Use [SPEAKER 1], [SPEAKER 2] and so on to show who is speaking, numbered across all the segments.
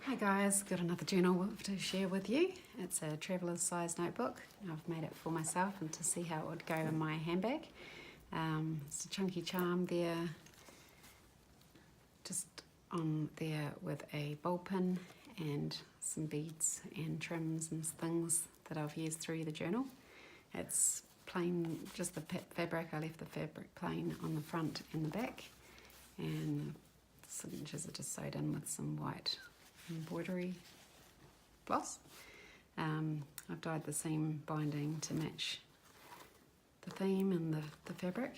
[SPEAKER 1] Hi guys, got another journal to share with you. It's a traveller's size notebook. I've made it for myself and to see how it would go in my handbag. It's a chunky charm there, just on there with a ball pin and some beads and trims and things that I've used through the journal. It's plain, just the fabric. I left the fabric plain on the front and the back, and the signatures are just sewed in with some white embroidery gloss. I've dyed the seam binding to match the theme and the fabric.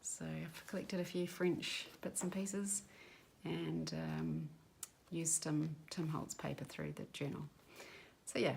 [SPEAKER 1] So I've collected a few French bits and pieces and used some Tim Holtz paper through the journal. So yeah,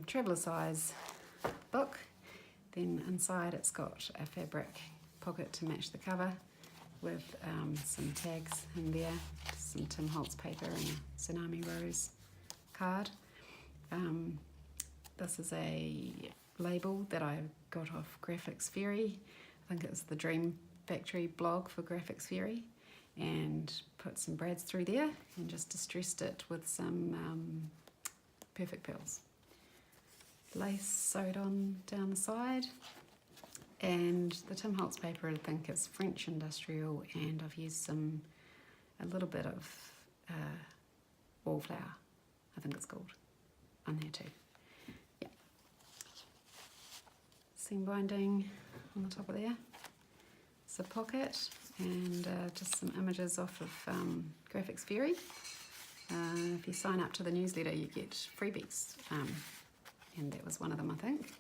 [SPEAKER 1] traveller size book. Then inside it's got a fabric pocket to match the cover with some tags in there, some Tim Holtz paper and a Tsunami Rose card. This is a label that I got off Graphics Fairy. I think it's the Dream Factory blog for Graphics Fairy, and put some brads through there and just distressed it with some Perfect Pearls. Lace sewed on down the side. And the Tim Holtz paper, I think it's French industrial, and I've used a little bit of wallflower, I think it's called, on there too. Yeah. Seam binding on the top of there. It's a pocket, and just some images off of Graphics Fairy. If you sign up to the newsletter, you get freebies, and that was one of them, I think.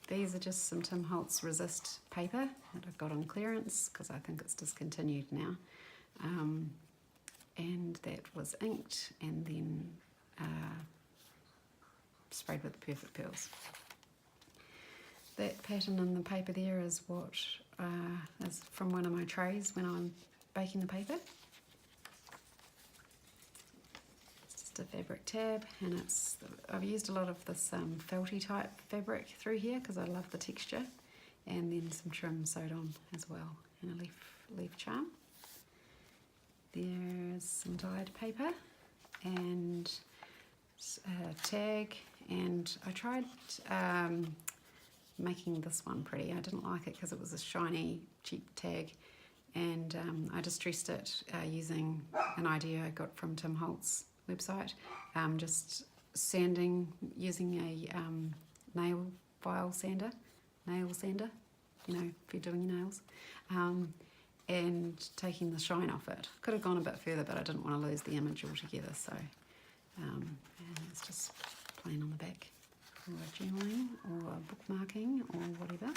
[SPEAKER 1] These are just some Tim Holtz Resist paper that I've got on clearance because I think it's discontinued now. And that was inked and then sprayed with Perfect Pearls. That pattern in the paper there is what is from one of my trays when I'm baking the paper. A fabric tab, and I've used a lot of this felty type fabric through here because I love the texture, and then some trim sewed on as well, and a leaf charm. There's some dyed paper and a tag, and I tried making this one pretty. I didn't like it because it was a shiny cheap tag, and I distressed it using an idea I got from Tim Holtz website, just sanding using a nail sander, you know, if you're doing your nails, and taking the shine off it. Could have gone a bit further, but I didn't want to lose the image altogether, so and it's just plain on the back for journaling or bookmarking or whatever.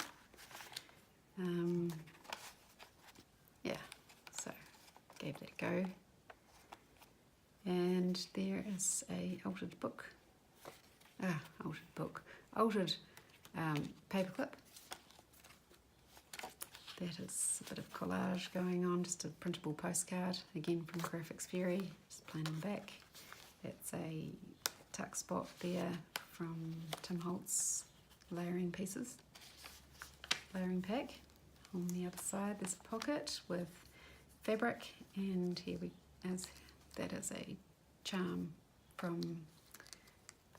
[SPEAKER 1] Yeah, so gave that a go. And there is a altered paperclip. That is a bit of collage going on, just a printable postcard, again from Graphics Fairy, just plain on the back. That's a tuck spot there from Tim Holtz layering pack. On the other side there's a pocket with fabric, and here that is a charm from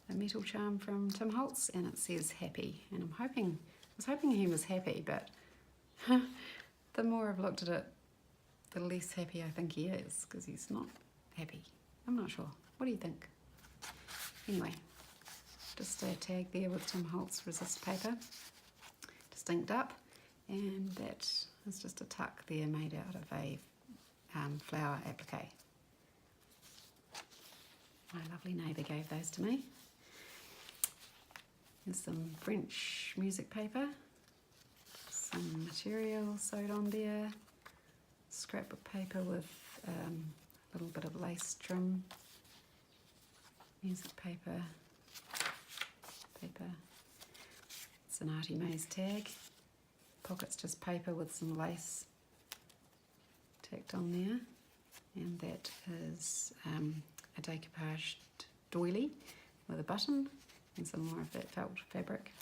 [SPEAKER 1] a metal charm from Tim Holtz, and it says happy, and I was hoping he was happy, but the more I've looked at it, the less happy I think he is, because he's not happy. I'm not sure. What do you think? Anyway, just a tag there with Tim Holtz Resist paper, just inked up, and that is just a tuck there made out of a flower applique. My lovely neighbour gave those to me. There's some French music paper, some material sewed on there, scrapbook paper with a little bit of lace trim, music paper. It's an ARTYmaze tag. Pocket's just paper with some lace tacked on there, and that is a decoupaged doily with a button and some more of that felt fabric.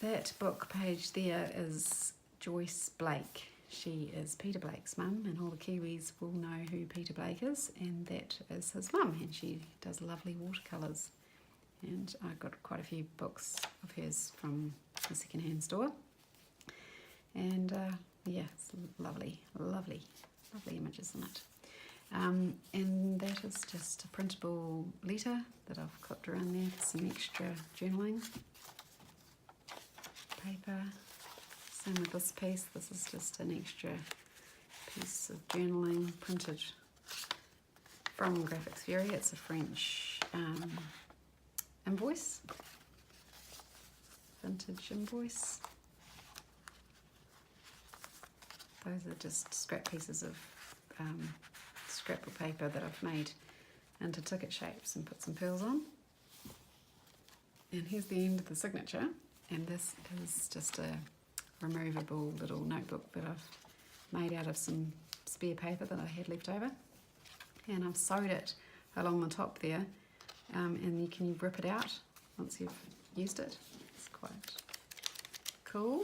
[SPEAKER 1] That book page there is Joyce Blake. She is Peter Blake's mum, and all the Kiwis will know who Peter Blake is, and that is his mum, and she does lovely watercolours. And I got quite a few books of hers from the second-hand store. And yeah, it's lovely, lovely, lovely images in it. And that is just a printable letter that I've clipped around there for some extra journaling paper. Same with this piece. This is just an extra piece of journaling printed from Graphics Fury. It's a French invoice, vintage invoice. Those are just scrap pieces of scrapbook paper that I've made into ticket shapes and put some pearls on. And here's the end of the signature, and this is just a removable little notebook that I've made out of some spare paper that I had left over, and I've sewed it along the top there, and you can rip it out once you've used it. It's quite cool.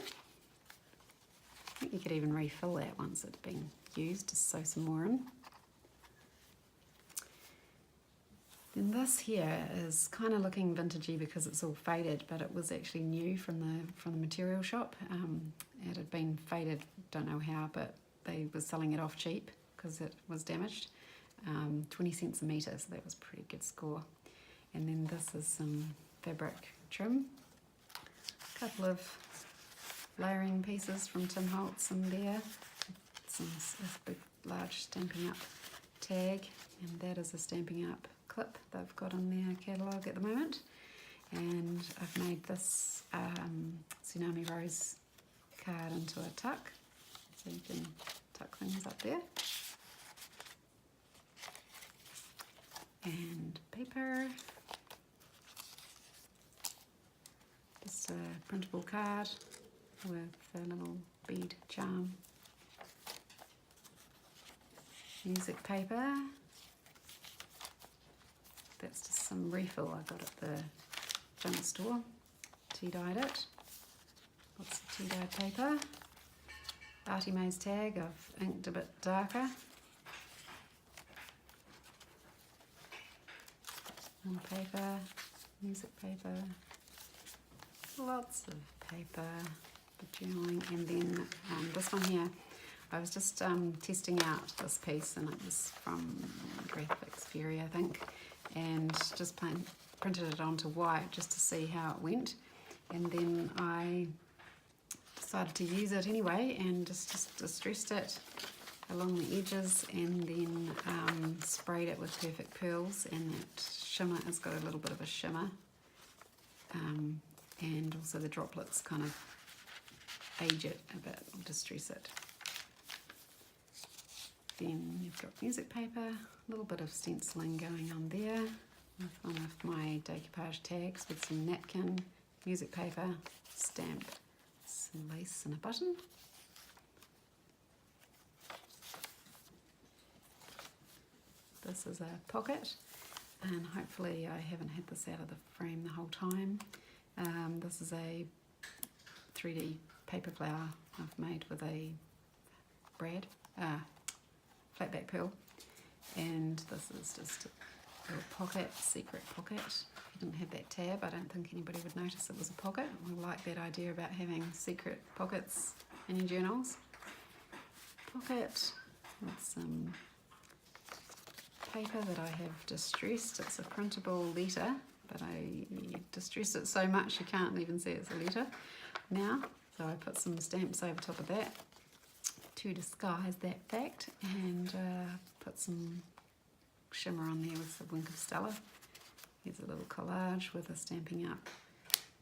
[SPEAKER 1] I think you could even refill that once it's been used to sew some more in. Then this here is kind of looking vintagey because it's all faded, but it was actually new from the material shop. It had been faded, don't know how, but they were selling it off cheap because it was damaged. 20 cents a metre, so that was a pretty good score. And then this is some fabric trim, a couple of layering pieces from Tim Holtz in there, this big large Stampin' Up tag, and that is a Stampin' Up clip they've got in their catalogue at the moment. And I've made this Tsunami Rose card into a tuck, so you can tuck things up there. And paper, just a printable card with a little bead charm. Music paper, that's just some refill I got at the junk store. Tea-dyed it, lots of tea-dyed paper. ARTYmaze tag, I've inked a bit darker. And paper, music paper, lots of paper for journaling. And then this one here, I was just testing out this piece, and it was from Graphics Fury, I think, and just printed it onto white just to see how it went. And then I decided to use it anyway and just distressed it along the edges, and then sprayed it with Perfect Pearls, and that shimmer has got a little bit of a shimmer, and also the droplets kind of age it a bit, or distress it. Then you've got music paper, a little bit of stenciling going on there, with one of my decoupage tags with some napkin, music paper, stamp, some lace and a button. This is a pocket, and hopefully I haven't had this out of the frame the whole time. This is a 3D paper flower I've made with a brad, flatback pearl, and this is just a little pocket, secret pocket. If you didn't have that tab, I don't think anybody would notice it was a pocket. I like that idea about having secret pockets in your journals. Pocket with some paper that I have distressed. It's a printable letter, but I distressed it so much you can't even see it's a letter now. So I put some stamps over top of that to disguise that fact, and put some shimmer on there with a wink of Stella. Here's a little collage with a Stampin' Up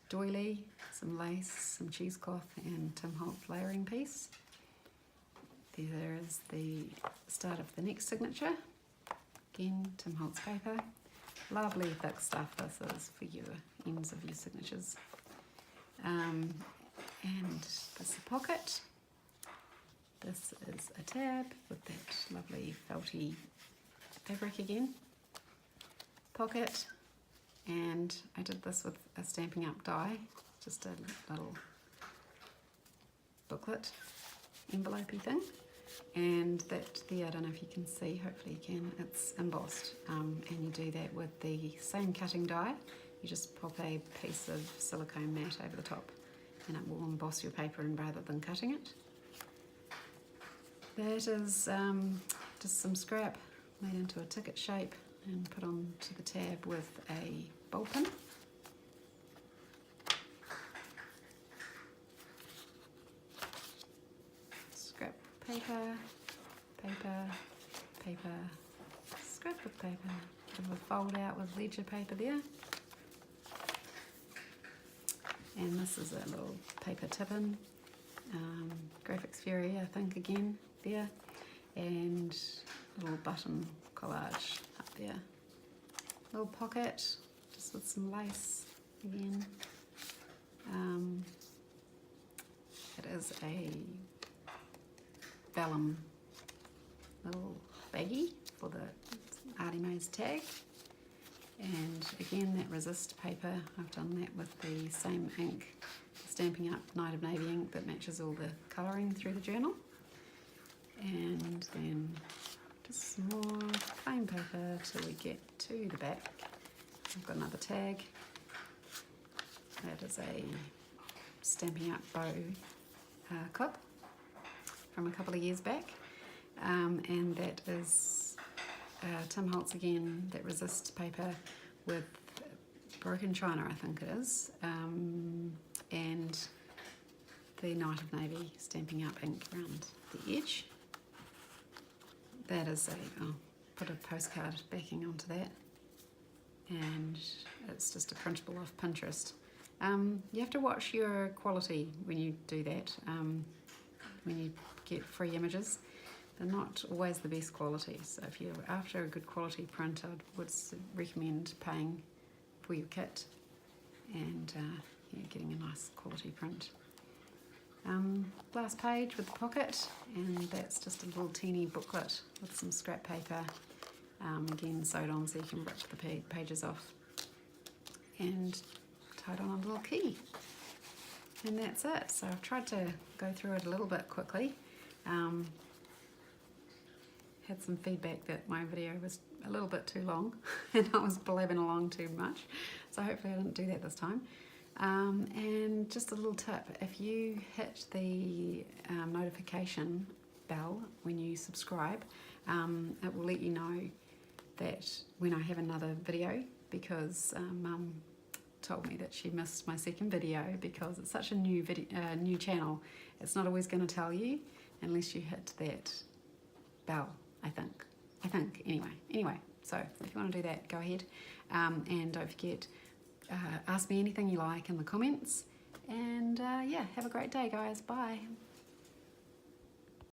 [SPEAKER 1] doily, some lace, some cheesecloth, and Tim Holtz layering piece. There is the start of the next signature. Again, Tim Holtz paper. Lovely thick stuff this is for your ends of your signatures. And this is a pocket. This is a tab with that lovely felty fabric again. Pocket, and I did this with a Stampin' Up die, just a little booklet. envelopey thing, and that there, I don't know if you can see, hopefully you can, it's embossed, and you do that with the same cutting die. You just pop a piece of silicone mat over the top and it will emboss your paper in rather than cutting it. That is just some scrap made into a ticket shape and put onto the tab with a ball pin. Scrap paper, paper, paper, scrap of paper. Bit of a fold out with ledger paper there. And this is a little paper tip-in, Graphics Fury I think again there, and a little button collage up there. Little pocket, just with some lace again. It is a vellum little baggie for the ARTYmaze tag. And again, that resist paper, I've done that with the same ink, Stamping Up Night of Navy ink that matches all the colouring through the journal. And then just some more plain paper till we get to the back. I've got another tag. That is a Stamping Up bow clip from a couple of years back. And that is Tim Holtz again, that resist paper with broken china I think it is, and the Night of Navy Stamping Up ink around the edge. That is I'll put a postcard backing onto that, and it's just a printable off Pinterest. You have to watch your quality when you do that, when you get free images. They're not always the best quality, so if you're after a good quality print, I would recommend paying for your kit and getting a nice quality print. Last page with the pocket, and that's just a little teeny booklet with some scrap paper, again sewed on so you can rip the pages off, and tied on a little key. And that's it. So I've tried to go through it a little bit quickly. Had some feedback that my video was a little bit too long and I was blabbing along too much, so hopefully I didn't do that this time. And just a little tip, if you hit the notification bell when you subscribe, it will let you know that when I have another video, because Mum told me that she missed my second video because it's such a new new channel. It's not always going to tell you unless you hit that bell. I think anyway, so if you want to do that, go ahead, and don't forget, ask me anything you like in the comments, and yeah, have a great day guys, bye.